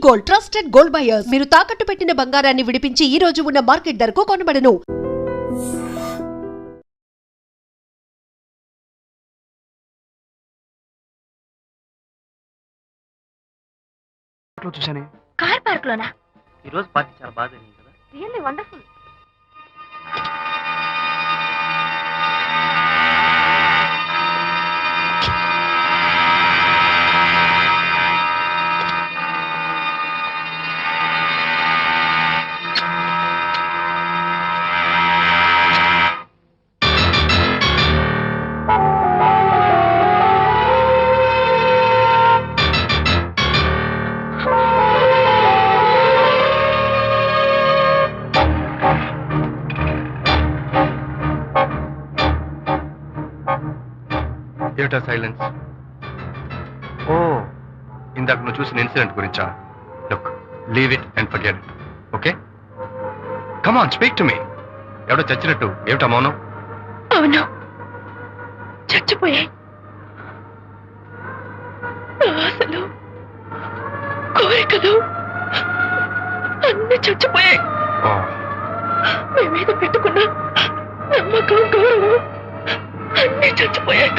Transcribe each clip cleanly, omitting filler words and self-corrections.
Gold, trusted gold buyers. మీరు తాకట్టు పెట్టిన బంగారాన్ని విడిపించి ఈ రోజు ఉన్న మార్కెట్ ధరకు కొనబడను. చూసానే కార్ పార్క్ లోనా? ఈ రోజు పార్టీ చాలా బాగా జరిగింది కదా. Really wonderful. ఏమిటా సైలెన్స్? ఓ, ఇందాక నువ్వు చూసిన ఇన్సిడెంట్ గురించా? Look, leave it and forget it. Okay, come on, speak to me. ఎవడో చచ్చినట్టు ఏమిటా మౌనం? అవును, చచ్చిపోయాయి. ఆశలు, కోరికలు అన్ని చచ్చిపోయాయి. మీ మీద పెట్టుకున్న నమ్మకం, గౌరవం అన్ని చచ్చిపోయాయి.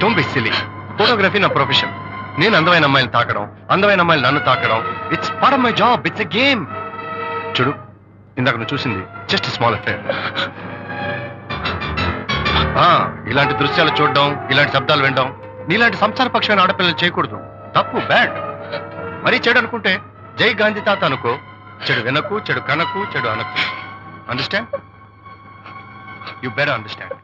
Don't be silly. ఫోటోగ్రఫీ నా ప్రొఫెషన్. నేను అందమైన అమ్మాయిని తాకడం, అందమైన అమ్మాయిలు నన్ను తాకడం, it's part of my job. It's a game. చూడు, ఇందాక నువ్వు చూసింది జస్ట్ స్మాల్ అఫేర్. ఇలాంటి దృశ్యాలు చూడడం, ఇలాంటి శబ్దాలు వినడం నీలాంటి సంసారపక్షమైన ఆడపిల్లలు చేయకూడదు. తప్పు, బ్యాడ్. మరీ చెడు అనుకుంటే జై గాంధీ తాత అనుకో. చెడు వినకు, చెడు కనకు, చెడు అనకు. Understand? You better understand.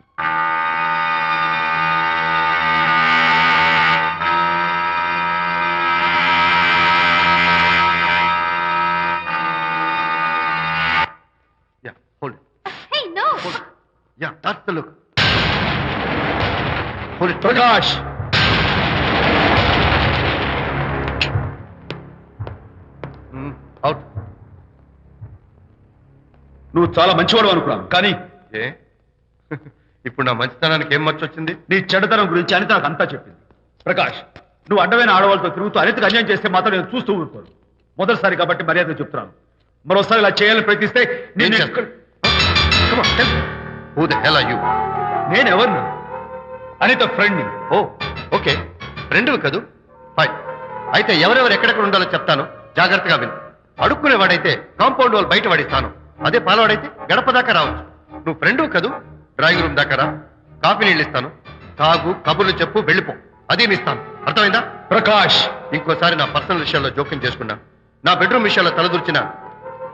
Hold it. Hey, no. Hold it. Yeah, that's the look. Hold it. Prakash, Out. నువ్వు చాలా మంచివాడు అనుకున్నాను, కానీ ఏ ఇప్పుడు నా మంచితనానికి ఏం మర్చొచ్చింది? నీ చెడ్డతనం గురించి అనిత నాకు అంతా చెప్పింది. ప్రకాష్, నువ్వు అడ్డమైన ఆడవాళ్ళతో తిరుగుతూ అనితకు అన్యాయం చేస్తే మాత్రం నేను చూస్తూ ఉంటాను. మొదటిసారి కాబట్టి మర్యాద చెప్తున్నాను. మరోసారి ఇలా చేయాలని ప్రయత్నిస్తే నేను Come on, tell me. Who the hell are you? నేనెవరిని? అనిత ఫ్రెండ్ని. ఓ, ఓకే, ఫ్రెండ్వి కదూ. ఫైన్. అయితే ఎవరెవరు ఎక్కడెక్కడ ఉండాలో చెప్తాను, జాగ్రత్తగా విను. అడుక్కునేవాడైతే కాంపౌండ్ వాళ్ళు బయట పడిస్తాను. అదే పాలవాడైతే గడప దాకా రావచ్చు. నువ్వు ఫ్రెండ్వి కదూ, డ్రాయింగ్ రూమ్ దాకా రా. కాఫీ నీళ్ళు ఇస్తాను, తాగు, కబుర్లు చెప్పు, వెళ్ళిపో. అది ఇస్తాను. అర్థమైందా? ప్రకాష్, ఇంకోసారి నా పర్సనల్ విషయాల్లో జోక్యం చేసుకున్నా, నా బెడ్రూమ్ విషయాల్లో తలదూర్చినా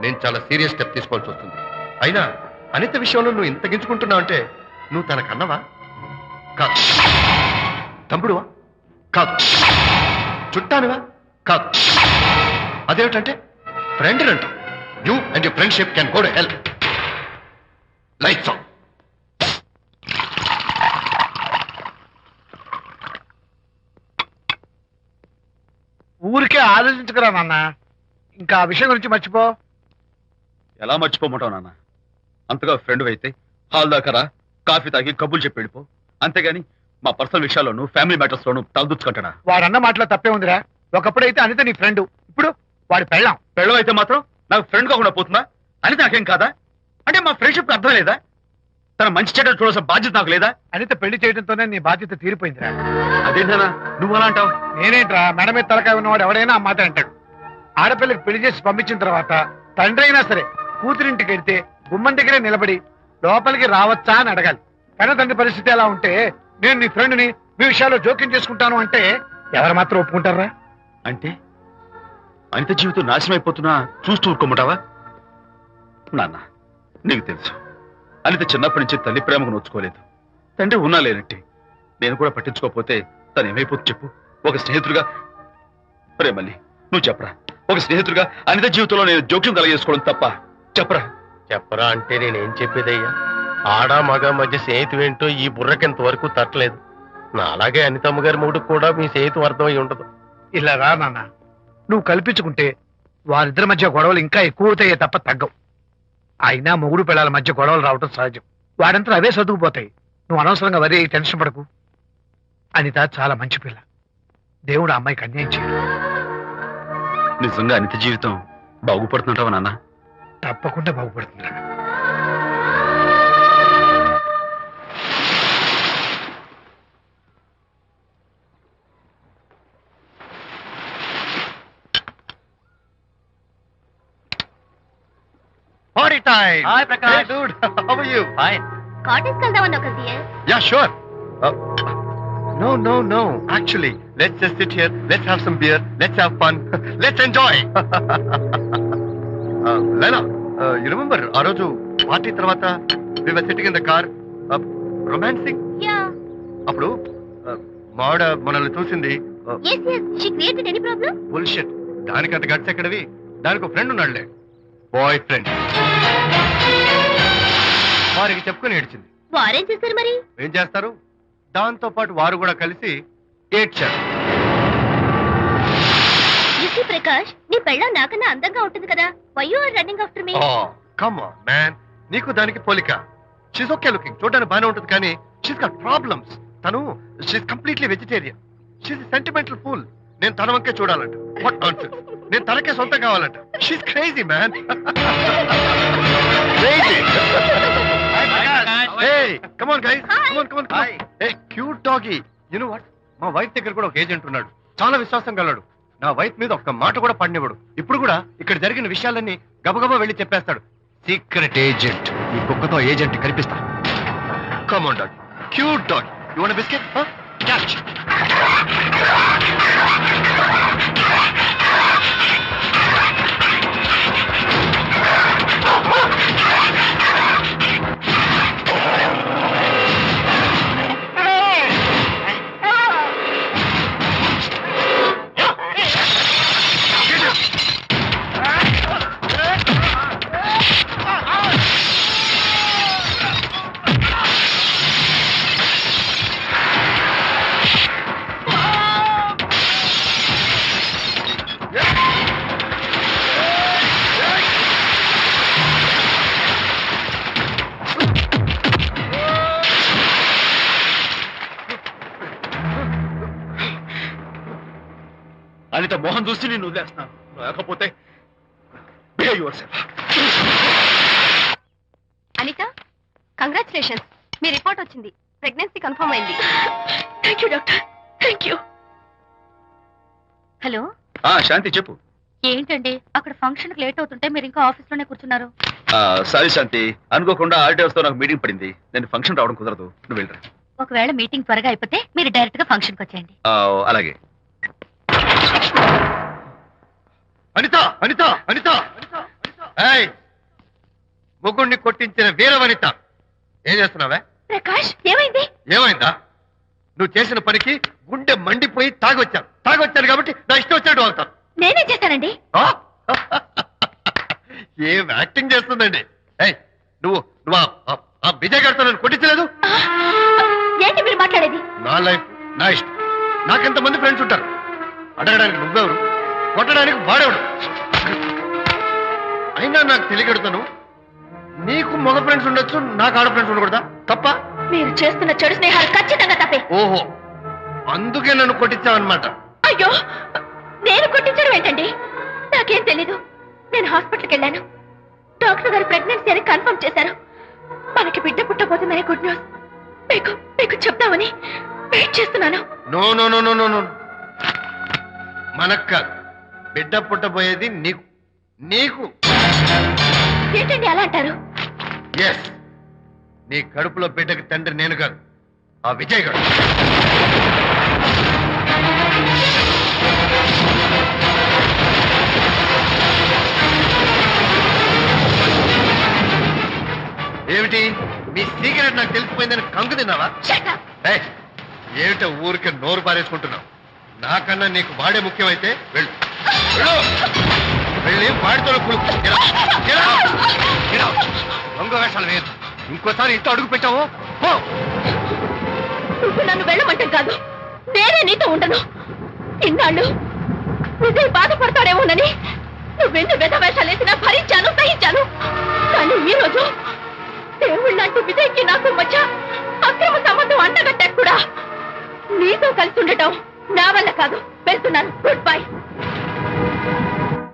నేను చాలా సీరియస్ స్టెప్ తీసుకోవాల్సి వస్తుంది. అయినా అనిత విషయంలో నువ్వు ఇంత గించుకుంటున్నావు అంటే నువ్వు తనకన్నవా? కాదు. తమ్ముడువా? కాదు. చుట్టానివా? కాదు. అదేమిటంటే ఫ్రెండ్ అంట. You and your friendship can go to hell. Lights on. ఊరికే ఆలోచించకరా నాన్న, ఇంకా ఆ విషయం గురించి మర్చిపో. ఎలా మర్చిపోమంటావు నాన్న? అంతగా ఫ్రెండ్ అయితే హాల్ దాకా రా, కాఫీ తాగి కబుర్లు చెప్పి వెళ్ళిపో. అంతేగాని మా పర్సనల్ విషయాల్లోనూ ఫ్యామిలీ మ్యాటర్స్ లోనూ తలదూర్చుకుంటాడా? వాడన్న మాటలో తప్పే ఉందిరా. ఒకప్పుడైతే అనిత నీ ఫ్రెండ్, ఇప్పుడు వాడి పెళ్ళాం. పెళ్ళం అయితే మాత్రం నాకు ఫ్రెండ్ కాకుండా పోతుందా? అనిత నాకేం కాదా? అంటే మా ఫ్రెండ్షిప్ అర్థం లేదా? తన మంచి చెడ్డ చూడాల్సిన బాధ్యత నాకు లేదా? అనిత పెళ్లి చేయడంతోనే నీ బాధ్యత తీరిపోయిందిరా. అదేంటనా నువ్వు అలా అంటావు? నేనేంట్రా, మెడ మీద తలకాయ ఉన్నవాడు ఎవడైనా ఆ మాట అంటాడు. ఆడపిల్లకి పెళ్లి చేసి పంపించిన తర్వాత తండ్రి అయినా సరే కూతురింటికి వెళ్తే గుమ్మం దగ్గరే నిలబడి లోపలికి రావచ్చా అని అడగాలి. కానీ తండ్రి పరిస్థితి ఎలా ఉంటే నేను నీ ఫ్రెండ్ని మీ విషయాల్లో జోక్యం చేసుకుంటాను అంటే ఎవరు మాత్రం ఒప్పుకుంటారా? అంటే అనిత జీవితం నాశనం అయిపోతున్నా చూస్తూ ఊరుకోమంటావా? నాన్న, నీకు తెలుసు అనిత చిన్నప్పటి నుంచి తల్లి ప్రేమకు నోచుకోలేదు. తండ్రి ఉన్నా లేనట్టే. నేను కూడా పట్టించుకోకపోతే తను ఏమైపోతుంది చెప్పు? ఒక స్నేహితుడిగా మళ్ళీ నువ్వు చెప్పరా, ఒక స్నేహితుడిగా అనిత జీవితంలో నేను జోక్యం కలగజేసుకోవడం తప్ప? చెప్పరా. చెప్పరా అంటే నేనేం చెప్పేదయ్యా? ఆడ మగ మధ్య స్నేహితం ఏంటో ఈ బుర్రకింత వరకు తట్టలేదు. నా అలాగే అనితమ్మ గారి మూడుకు కూడా మీ స్నేహితం అర్థమై ఉండదు. ఇలా రా నాన్న, నువ్వు కల్పించుకుంటే వారిద్దరి మధ్య గొడవలు ఇంకా ఎక్కువ అవుతాయే తప్ప తగ్గవు. అయినా మొగుడు పిల్లల మధ్య గొడవలు రావటం సహజం. వాడంతా అవే సర్దుకుపోతాయి. నువ్వు అనవసరంగా వరి టెన్షన్ పడకు. అనిత చాలా మంచి పిల్ల. దేవుడు ఆ అమ్మాయికి అన్యాయం చేయడు. నిజంగా అనిత జీవితం బాగుపడుతుంటావా నాన్న? తప్పకుండా బాగుపడుతుందిరా. Party time! Hi, Prakash. Hey, dude. How are you? Fine. Cottage వెళ్దామన్నావు కదా dear. Yeah, sure. No. Actually, let's just sit here. Let's have some beer. Let's have fun. Let's enjoy. Laila, you remember ఆ రోజు party తర్వాత we were sitting in the car, romancing. Yeah. అప్పుడు మావిడ మనల్ని చూసింది. Yes. She created any problem? Bullshit. దానికి అంత guts ఎక్కడవి? దానికి ఒక ఫ్రెండ్ ఉన్నాడులే, బాయ్ ఫ్రెండ్. వారికి చెప్పుకొని ఏడ్చింది. వారేం చేశారు మరి? ఏం చేస్తారు, దాంతో పాటు వారు కూడా కలిసి ఏడ్చారు. యూసీ ప్రకాష్, నీ పెళ్ళం నాకన్నా అందంగా ఉంటుంది కదా. Why you are running after me? Come on man, నీకు దానికి పోలిక. షీస్ ఓకే లుకింగ్, చూడడానికి బాగానే ఉంటుంది, కానీ షీస్ గాట్ ప్రాబ్లమ్స్. తను she's completely vegetarian. She's sentimental pool. నేను తన వంకే చూడాలంట. What nonsense. నేను తనకే సొంతం కావాలంట. She's crazy man. Crazy. Hey, come on guys. Come on. Hey, cute doggy. You know what? మా వైఫ్ దగ్గర కూడా ఒక ఏజెంట్ ఉన్నాడు. చాలా విశ్వాసం గలడు. నా వైఫ్ మీద ఒక్క మాట కూడా పడినివ్వడు. ఇప్పుడు కూడా ఇక్కడ జరిగిన విషయాలన్నీ గబగబా వెళ్ళి చెప్పేస్తాడు. Secret agent. ఈ కుక్కతో ఏజెంట్ కనిపిస్తా. Come on doggy. Cute doggy. You want a biscuit? Huh? Catch. Anitha Mohan చూసి నేను వదిలేస్తున్నాను, లేకపోతే behave yourself. అనిత, కంగ్రాచులేషన్స్. మీ రిపోర్ట్ వచ్చింది. ప్రెగ్నెన్సీ కన్ఫర్మ్ అయింది. Thank you doctor. Thank you. Hello, Shanthi చెప్పు. ఏంటండి అక్కడ ఫంక్షన్ లేట్ అవుతుంటే మీరు ఇంకా ఆఫీస్ లోనే కూర్చున్నారు? సారీ శాంతి, అనుకోకుండా ఆర్డర్స్ తో నాకు మీటింగ్ పడింది. నేను ఫంక్షన్ రావడం కుదరదు, నువ్వు వెళ్ళరా. ఒకవేళ మీటింగ్ త్వరగా అయిపోతే మీరు డైరెక్ట్ గా ఫంక్షన్ కి వచ్చేయండి. అలాగే. అనిత. ఏయ్, ముగ్గుడిని కొట్టించిన వీర వనిత, ఏం చేస్తున్నావే? ప్రకాష్, ఏమైంది? ఏమైందా? నువ్వు చేసిన పనికి గుండె మండిపోయి తాగొచ్చాను కాబట్టి నా ఇష్టం వచ్చినట్టు అవుతాను. నేనేం చేశానండి? ఏం యాక్టింగ్ చేస్తుందండి. ఏయ్, నువ్వు ఆ విజయ్ గారితో నన్ను కొట్టించలేదు. ఏంటి మీరు మాట్లాడేది? నా లైఫ్ నా ఇష్టం. నాకెంతమంది ఫ్రెండ్స్ ఉంటారు. అడగడానికి నువ్వెవరు, కొట్టడానికి వాడేవాడు. అయినా నాకు తెలియగడుతాను, నీకు మగ ఫ్రెండ్స్ ఉండొచ్చు, నాకు ఆడ ఫ్రెండ్స్ ఉండకూడదా? తప్ప? మీరు చేస్తున్న చెడు స్నేహాలు ఖచ్చితంగా తప్పే. ఓహో, అందుకే నన్ను కొట్టించావన్నమాట. అయ్యో, నేను కొట్టించడం ఏంటండి? నాకేం తెలీదు. నేను హాస్పిటల్కి వెళ్ళాను. డాక్టర్ గారు ప్రెగ్నెన్సీ అని కన్ఫర్మ్ చేశారు. మనకి బిడ్డ పుట్టబోతుందనే గుడ్ న్యూస్ మీకు చెప్తామని వెయిట్ చేస్తున్నాను. నో, మనకు కాదు, బిడ్డ పుట్టబోయేది నీకు. ఏంటండి అలా అంటారు? ఎస్, నీ కడుపులో బిడ్డకి తండ్రి నేను కాదు, ఆ విజయ్ గారు. ఏమిటి మీ సీక్రెట్ నాకు తెలిసిపోయిందని కంగు తిన్నావా? ఏమిటో ఊరికే నోరు పారేసుకుంటున్నావు. నాకన్నా నీకు వాడే ముఖ్యమైతే వెళ్ళు. వెళ్ళి వాడితో దొంగ వేషాలు వేయద్దు. ఇంకోసారి ఇంట్లో అడుగు పెట్టావు. నువ్వు నన్ను వెళ్ళమంటే కాదు, నేనే నీతో ఉండను. ఇన్నాళ్ళు విజయ్ బాధపడతాడేమోనని నువ్వెన్ని వెధ వేషాలు వేసినా భరించాను, సహించాను. కానీ ఈ రోజు దేవుళ్ళంటూ విజయ్కి నాకు మధ్య అక్రమ సంబంధం అంటగట్టాక కూడా నీతో కలిసి ఉండటం నా వల్ల కాదు. వెళ్తున్నాను. Good bye.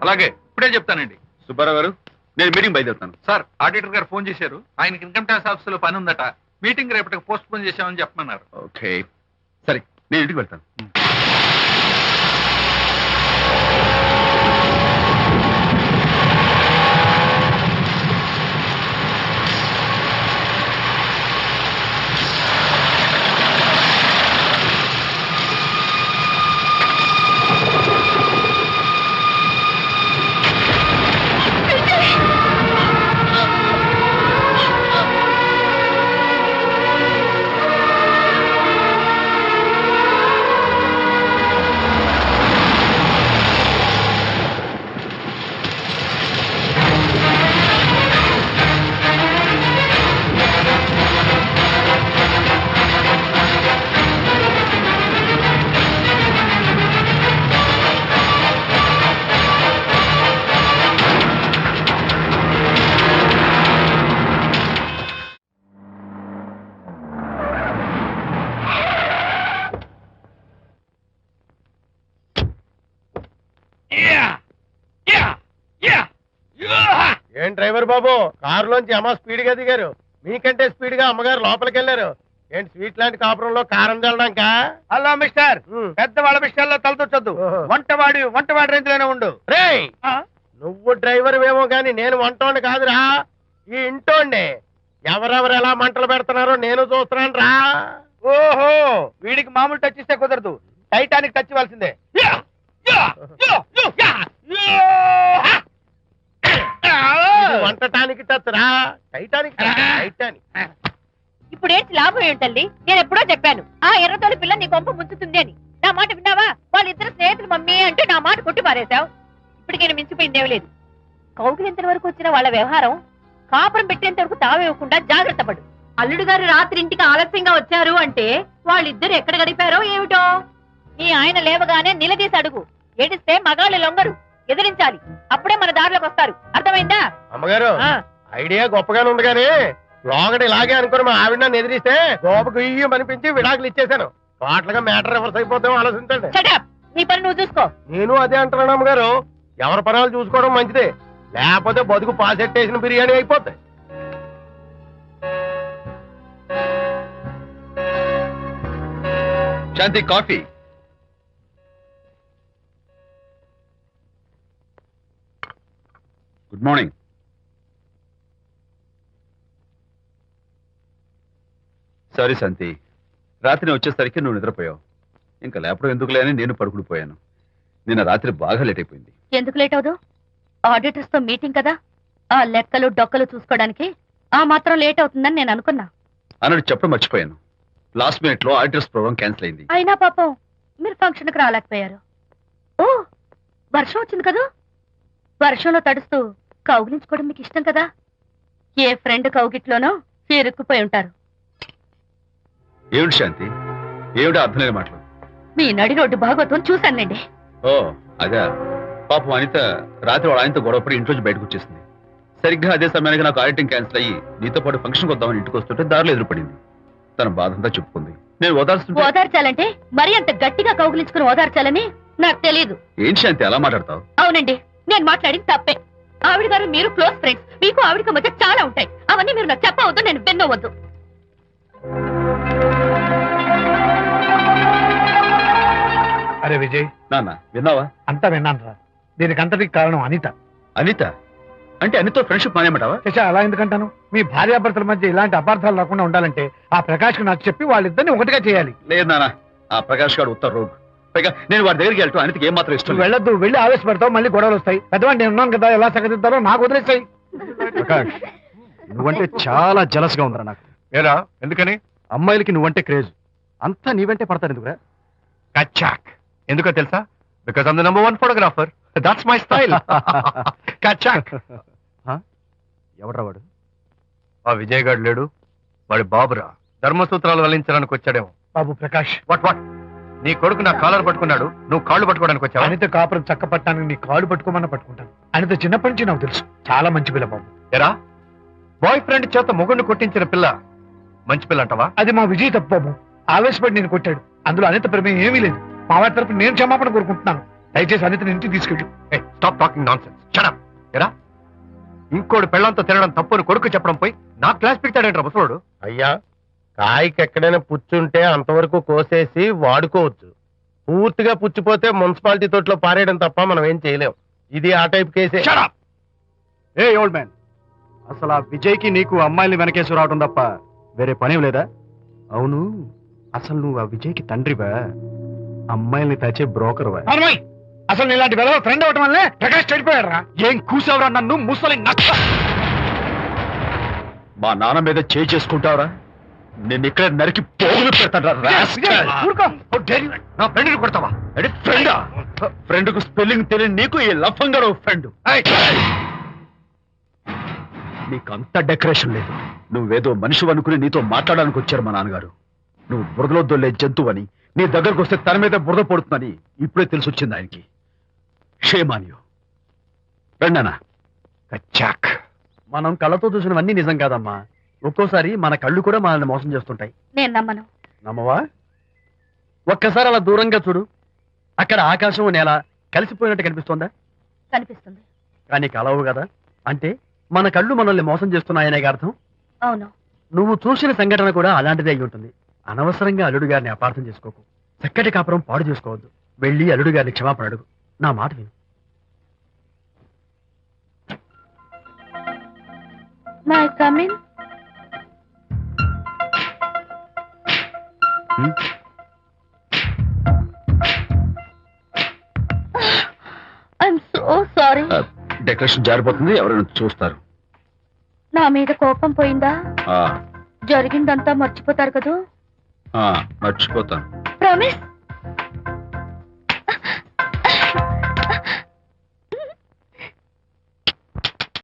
అలాగే ఇప్పుడే చెప్తానండి. సుబ్బారావు గారు, నేను మీటింగ్ బయలుదేరుతాను. సార్, ఆడిటర్ గారు ఫోన్ చేశారు. ఆయనకి ఇన్కమ్ ట్యాక్స్ ఆఫీసులో పని ఉందట. మీటింగ్ రేపటికి పోస్ట్ పోన్ చేశామని చెప్పమన్నారు. ఓకే, సరే, నేను ఇంటికి వెళ్తాను. ఏం డ్రైవర్ బాబు, కారులోంచి అమ్మ స్పీడ్ గా దిగారు. మీకంటే స్పీడ్ గా అమ్మగారు లోపలికి వెళ్ళారు. ఏంటి స్వీట్ లాంటి కాపురంలో కారం చల్లడాక? హలో మిస్టర్, పెద్దవాళ్ళ విషయాల్లో తలదొచ్చొద్దు. వంటవాడి రేంజ్ లోనే ఉండు. రే, నువ్వు డ్రైవర్ ఏమో గాని నేను వంటోండి కాదురా, ఈ ఇంటోండి. ఎవరెవరు ఎలా మంటలు పెడుతున్నారో నేను చూస్తున్నాను రా. ఓహో, వీడికి మామూలు టచ్ ఇస్తే కుదరదు, టైటానిక్ టచ్ ఇవ్వాల్సిందే. వంటటానికి టచ్ రా, టైటానిక్ టైటానిక్. ఇప్పుడు ఏంటి లాభం ఏంటల్లి? నేను ఎప్పుడో చెప్పాను ఆ ఎర్రతోలి పిల్ల నీ కొంప ముంచుతుంది అని. నా మాట విన్నావా? వాళ్ళిద్దరు స్నేహితులు మమ్మీ అంటే నా మాట కొట్టి పారేశావు. ఇప్పటికైనా మించిపోయిందేమీ లేదు. కౌగిలింత వరకు వచ్చిన వాళ్ళ వ్యవహారం కాపురం పెట్టేంత వరకు తావేవ్వకుండా జాగ్రత్త పడు. అల్లుడు గారు రాత్రి ఇంటికి ఆలస్యంగా వచ్చారు అంటే వాళ్ళిద్దరు ఎక్కడ గడిపారో ఏమిటో. నీ ఆయన లేవగానే నిలదీసి అడుగు. ఏడిస్తే మగాళ్ళు లొంగరు, ఎదిరించాలి. అప్పుడే మన దారిలోకి వస్తారు. అర్థమైందా? అమ్మగారు, ఐడియా గొప్పగానే ఉంది కానీ లోగడ ఇలాగే అనుకుని మా ఆవిడ నన్ను ఎదిరిస్తే గోపకు ఇయ్యం అనిపించి విడాకులు ఇచ్చేశాను. పాటలుగా మ్యాటర్ రివర్స్ అయిపోతాం, ఆలోచించండి. నీ పని నువ్వు చూసుకో. నేను అదే అంటున్నాను అమ్మగారు, ఎవరి పనాలు చూసుకోవడం మంచిదే, లేకపోతే బతుకు పాసెట్టేసిన బిర్యానీ అయిపోతాయి. శాంతి, కాఫీ. Good morning. సారీ శాంతి, రాత్రి వచ్చేసరికి నువ్వు నిద్రపోయావు. ఇంకా లేపడం ఎందుకులే అని నేను పడుకుడిపోయాను. నిన్న రాత్రి బాగా లేట్ అయిపోయింది. ఎందుకు లేట్ అవదు? ఆడిటర్స్ తో మీటింగ్ కదా, ఆ లెక్కలు డొక్కలు చూసుకోవడానికి ఆ మాత్రం లేట్ అవుతుందని నేను అనుకున్నా. అన్నట్టు చెప్పడం మర్చిపోయాను. లాస్ట్ మినిట్ లో ఆడిటర్స్ ప్రోగ్రామ్ క్యాన్సిల్ అయింది. అయినా పాపం మీరు ఫంక్షన్ కి రాలేకపోయారు. ఓ, వర్షం వచ్చింది కదా, వర్షంలో తడుస్తూ కౌగిలించుకోవడం మీకు ఇష్టం కదా. ఏ ఫ్రెండ్ కౌగిట్లోనో ఇరుక్కుపోయి ఉంటారు. ఏమిటి శాంతి, ఏమిటి అర్థం లేని మాటలు? మీ నడి రోడ్డు భాగవతం చూశానండి. ఓ అదే, పాపం అనిత రాత్రి వాళ్ళ ఆయనతో గొడవపడి ఇంట్లోంచి బయటకు వచ్చేసింది. సరిగ్గా అదే సమయానికి నాకు ఆడిటింగ్ క్యాన్సిల్ అయ్యి నీతో పాటు ఫంక్షన్కి వద్దామని ఇంటికి వస్తుంటే దారిలో ఎదురుపడింది. తన బాధంతా చెప్పుకుంది. నేను ఓదార్చాలంటే మరి అంత గట్టిగా కౌగిలించుకుని ఓదార్చాలని నాకు తెలియదు. ఏం శాంతి అలా మాట్లాడతావు? అవునండి, నేను మాట్లాడింది తప్పే. ఆవిడ గారు మీరు క్లోజ్ ఫ్రెండ్స్, మీకు ఆవిడకి మధ్య చాలా ఉంటాయి. అవన్నీ మీరు నాకు చెప్పవద్దు, నేను విన్నవద్దు. అరే విజయ్, నాన్న విన్నావా? అంతా విన్నాను రా. దీనికి అంతటికి కారణం అనిత. అనిత అంటే అనితో ఫ్రెండ్షిప్ మానేమంటావా? శశ, అలా ఎందుకంటాను? మీ భార్యాభర్తల మధ్య ఇలాంటి అపార్థాలు రాకుండా ఉండాలంటే ఆ ప్రకాష్ కు నాకు చెప్పి వాళ్ళిద్దరిని ఒకటిగా చేయాలి. లేదు నాన్న, ఆ ప్రకాష్ గారు ఉత్తర రోగ్. పైగా నేను వాడి దగ్గరికి వెళ్తాను, అనితకి ఏం మాత్రం ఇష్టం. వెళ్ళొద్దు, వెళ్ళి ఆవేశపడతావు, మళ్ళీ గొడవలు వస్తాయి. పెద్దవాడిని నేను ఉన్నాను కదా, ఎలా సగదిద్దారో నాకు వదిలేస్తాయి. ప్రకాష్, నువ్వంటే చాలా జలస్ గా ఉందిరా నాకు. ఏరా, ఎందుకని? అమ్మాయిలకి నువ్వంటే క్రేజ్, అంతా నీవంటే పడతారు ఎందుకురా? కచ్చాక్. ఎందుకో తెలుసా? Because I'm the number 1 photographer. That's my style. కచ్చాక్. ఎవడ్రా వాడు? ఆ విజయ్ గారు లేడు, వాడి బాబురా. ధర్మసూత్రాలు వల్లించడానికి వచ్చాడేమో. బాబు ప్రకాష్, వాట్ నీ కొడుకు నా కాలర్ పట్టుకున్నాడు, నువ్వు కాళ్ళు పట్టుకోవడానికి వచ్చావు. అనిత కాపురం చక్క పట్టడానికి నీ కాళ్ళు పట్టుకోమన్నా పట్టుకుంటాను. అనిత చిన్నప్పటి నుంచి నాకు తెలుసు, చాలా మంచి పిల్ల బాబు. ఎరా, బాయ్ ఫ్రెండ్ చేత మొగుడిని కొట్టించిన పిల్ల మంచి పిల్ల అంటావా? అది మా విజయ్ తప్పు బాబు. ఆవేశపడి నేను కొట్టాడు, అందులో అనిత ప్రేమ ఏమీ లేదు. మా వారి తరపు నేను క్షమాపణ కోరుకుంటున్నాను. దయచేసి అనితని ఇంటికి తీసుకెళ్ళు. Stop talking non sense. Shut up. ఎరా ఇంకోటి పెళ్ళంతో తినడం తప్పుని కొడుకు చెప్పడం పోయి నా క్లాస్ పెడతాడంట ముసలోడు. అయ్యా, కాయకి ఎక్కడైనా పుచ్చుంటే అంతవరకు కోసేసి వాడుకోవచ్చు. పూర్తిగా పుచ్చిపోతే మున్సిపాలిటీ తోటలో పారేయడం తప్ప మనం ఏం చేయలేం. ఇది ఆ టైప్ కేసే. ఏ ఓల్డ్ మ్యాన్, అసలు ఆ విజయ్కి నీకు అమ్మాయిని వెనకేసి రావడం తప్ప వేరే పని లేదా? అవును, అసలు నువ్వు ఆ విజయ్కి తండ్రివా, అమ్మాయిల్ని తెచ్చే బ్రోకర్వా? అమ్మాయి, అసలు ఇలాంటి వెధవ ఫ్రెండ్ అవటం వల్లే ప్రకాష్ చెడిపోయాడు రా. ఏం కూసావురా నన్ను, ముసలి నక్క! మా నాన్న మీద చేయి చేసుకుంటావురా? నేను ఇక్కడ నరికి పోగులు పెడతాను. ఊరుకో. నా ఫ్రెండ్ని కొడతావా? ఫ్రెండా? ఫ్రెండ్ కు స్పెల్లింగ్ తెలియని నీకు ఈ లఫంగా ఫ్రెండ్. నీకు అంత డెకరేషన్ లేదు. నువ్వేదో మనిషి అనుకుని నీతో మాట్లాడడానికి వచ్చారు మా నాన్నగారు. నువ్వు బురదలో దొల్లే జంతువు అని, నీ దగ్గరకు వస్తే తన మీద బురద పడుతుందని ఇప్పుడే తెలిసి వచ్చింది ఆయనకి. షేమాన్యు రండనా. కచ్చాక్. మనం కళ్ళతో చూసినవన్నీ నిజం కాదమ్మా. ఒక్కోసారి మన కళ్ళు కూడా మనల్ని మోసం చేస్తుంటాయి. నేను నమ్మను. నమ్మవా? ఒక్కసారి అలా దూరంగా చూడు. అక్కడ ఆకాశం నేల కలిసిపోయినట్టు కనిపిస్తోందా? కనిపిస్తుంది. కానీ కలవు కదా. అంటే మన కళ్ళు మనల్ని మోసం చేస్తున్నాయనే అర్థం. అవును. నువ్వు చూసిన సంఘటన కూడా అలాంటిదే అయి ఉంటుంది. అనవసరంగా అల్లుడు గారిని అపార్థం చేసుకోకు. చక్కటి కాపురం పాడు చేసుకోవద్దు. వెళ్ళి అల్లుడు గారిని క్షమాపణ అడుగు. నా మాట విను. May come in. I'm so sorry. Decoration జారిపోతుంది, ఎవరైనా చూస్తారు. నా మీద కోపం పోయిందా? ఆ, జరిగిందంతా మర్చిపోతారు కదూ? ఆ, మర్చిపోతాను. ప్రామిస్.